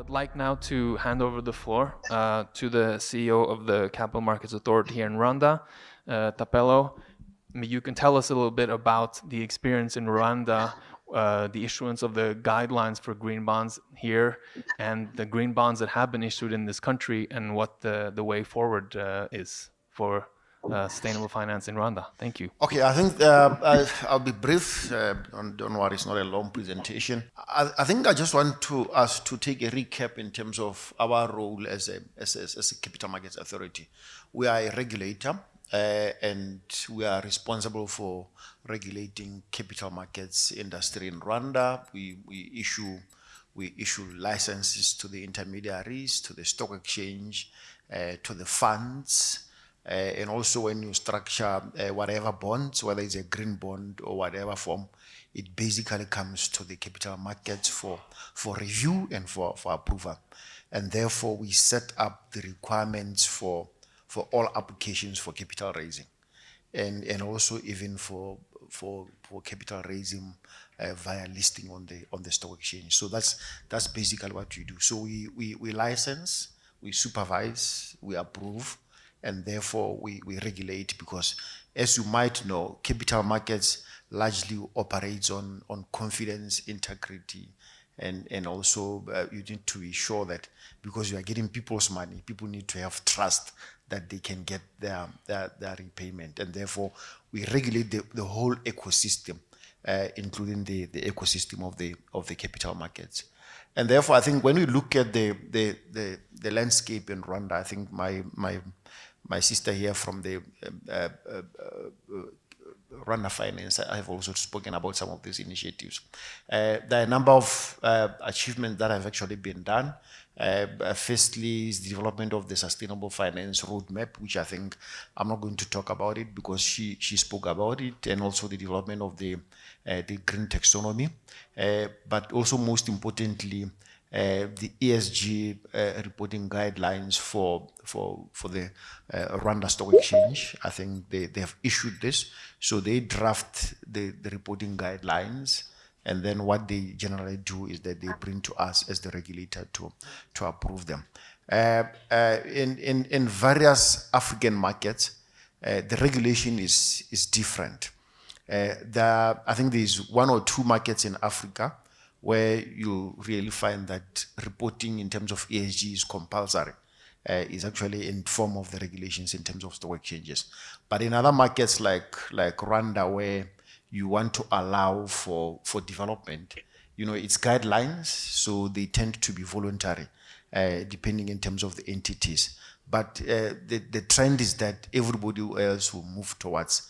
would like now to hand over the floor to the CEO of the Capital Markets Authority here in Rwanda, Thapelo. You can tell us a little bit about the experience in Rwanda, the issuance of the guidelines for green bonds here, and the green bonds that have been issued in this country, and what the way forward is for sustainable finance in Rwanda. Thank you. Okay, I think I'll be brief. Don't worry, it's not a long presentation. I think I just want us to take a recap in terms of our role as a capital markets authority. We are a regulator, and we are responsible for regulating capital markets industry in Rwanda. We issue licenses to the intermediaries, to the stock exchange, to the funds. And also when you structure whatever bonds, whether it's a green bond or whatever form, it basically comes to the capital markets for review and for approval. And therefore we set up the requirements for all applications for capital raising. And also even for capital raising via listing on the stock exchange. So that's basically what we do. So we license, we supervise, we approve, and therefore we regulate, because as you might know, capital markets largely operates on confidence, integrity, and also you need to be sure that because you are getting people's money, people need to have trust that they can get their repayment, and therefore we regulate the whole ecosystem, including the ecosystem of the capital markets. And therefore, I think when we look at the landscape in Rwanda, I think my sister here from the Rwanda Finance, I have also spoken about some of these initiatives. There are a number of achievements that have actually been done. Firstly is the development of the sustainable finance roadmap, which I think I'm not going to talk about it because she spoke about it, and also the development of the green taxonomy, but also most importantly, the ESG reporting guidelines for the Rwanda Stock Exchange. I think they have issued this, so they draft the reporting guidelines, and then what they generally do is that they bring to us as the regulator to approve them. In various African markets, the regulation is different. I think there's one or two markets in Africa where you really find that reporting in terms of ESG is compulsory, is actually in form of the regulations in terms of stock exchanges. But in other markets like Rwanda, where you want to allow for development, it's guidelines, so they tend to be voluntary, depending in terms of the entities. But the trend is that everybody else will move towards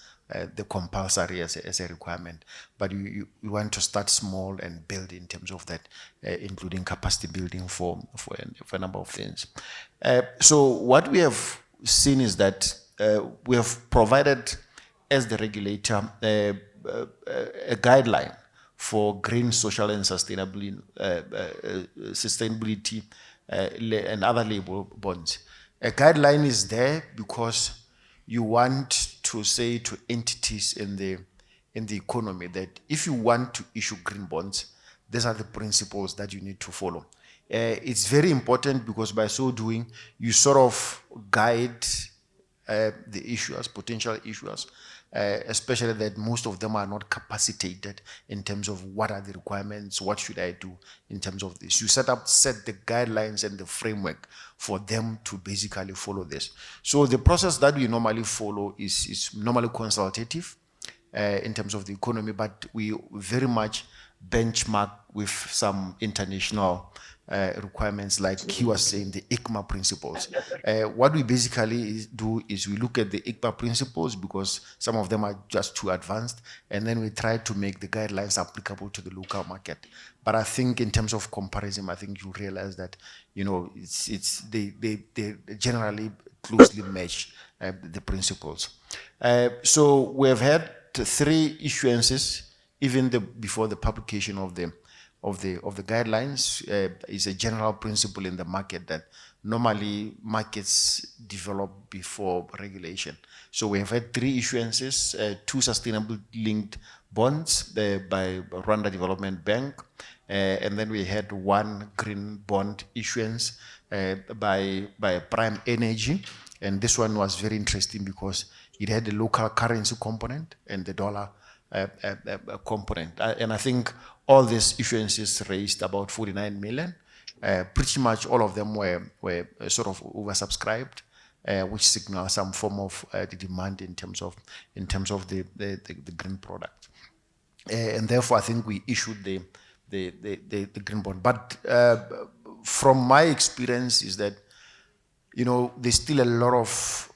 the compulsory as a requirement, but you want to start small and build in terms of that, including capacity building for a number of things. So what we have seen is that we have provided, as the regulator, a guideline for green, social, and sustainability and other label bonds. A guideline is there because you want to say to entities in the economy that if you want to issue green bonds, these are the principles that you need to follow. It's very important because by so doing, you sort of guide the issuers, potential issuers, especially that most of them are not capacitated in terms of what are the requirements, what should I do in terms of this. You set the guidelines and the framework for them to basically follow this. So the process that we normally follow is normally consultative in terms of the economy, but we very much benchmark with some international requirements, like he was saying, the ICMA principles. What we basically do is we look at the ICMA principles because some of them are just too advanced, and then we try to make the guidelines applicable to the local market. But I think in terms of comparison, I think you realize that they generally closely match the principles. So we have had 3 issuances even before the publication of the of the guidelines is a general principle in the market that normally markets develop before regulation. So we have had 3 issuances, 2 sustainable linked bonds by Rwanda Development Bank, and then we had 1 green bond issuance by Prime Energy, and this one was very interesting because it had a local currency component and the dollar component. And I think all these issuances raised about 49 million. Pretty much all of them were sort of oversubscribed, which signals some form of the demand in terms of the green product. And therefore, I think we issued the green bond. But from my experience is that, there's still a lot of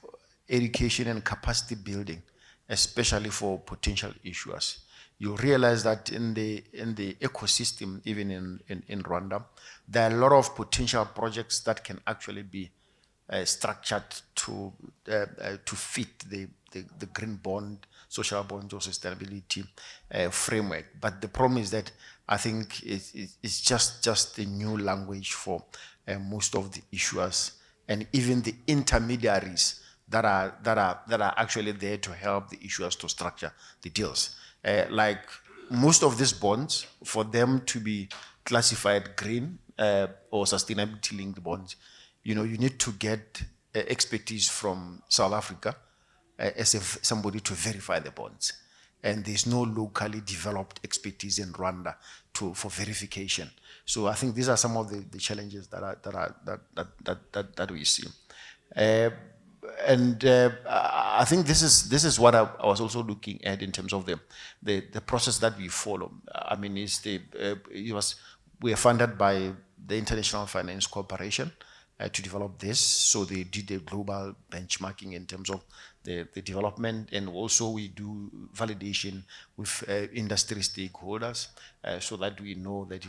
education and capacity building, especially for potential issuers. You realize that in the ecosystem, even in Rwanda, there are a lot of potential projects that can actually be structured to fit the green bond, social bond, or sustainability framework. But the problem is that I think it's just a new language for most of the issuers and even the intermediaries that are actually there to help the issuers to structure the deals. Like most of these bonds, for them to be classified green or sustainability linked bonds, you need to get expertise from South Africa as somebody to verify the bonds. And there's no locally developed expertise in Rwanda for verification. So I think these are some of the challenges that we see. And I think this is what I was also looking at in terms of the process that we follow. I mean, we are funded by the International Finance Corporation to develop this. So they did a global benchmarking in terms of the development, and also we do validation with industry stakeholders so that we know that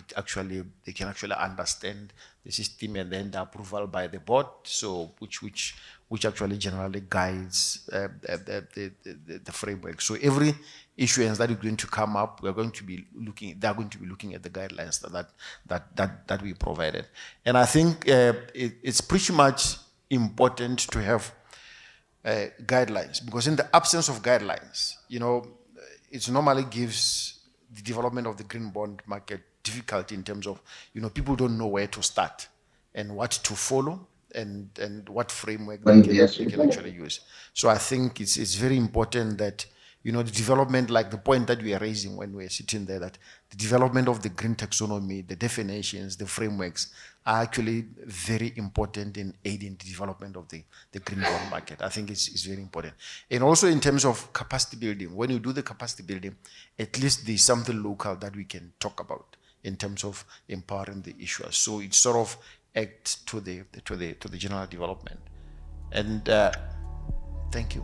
they can actually understand the system, and then the approval by the board, so which actually generally guides the framework. So every issuance that is going to come up, they're going to be looking at the guidelines that we provided. And I think it's pretty much important to have guidelines, because in the absence of guidelines, it normally gives the development of the green bond market difficulty in terms of, people don't know where to start and what to follow and what framework they can actually use. So I think it's very important that, the development, like the point that we are raising when we're sitting there, that the development of the green taxonomy, the definitions, the frameworks are actually very important in aiding the development of the green bond market. I think it's very important. And also in terms of capacity building, when you do the capacity building, at least there's something local that we can talk about in terms of empowering the issuers. So it sort of acts to the general development. And thank you.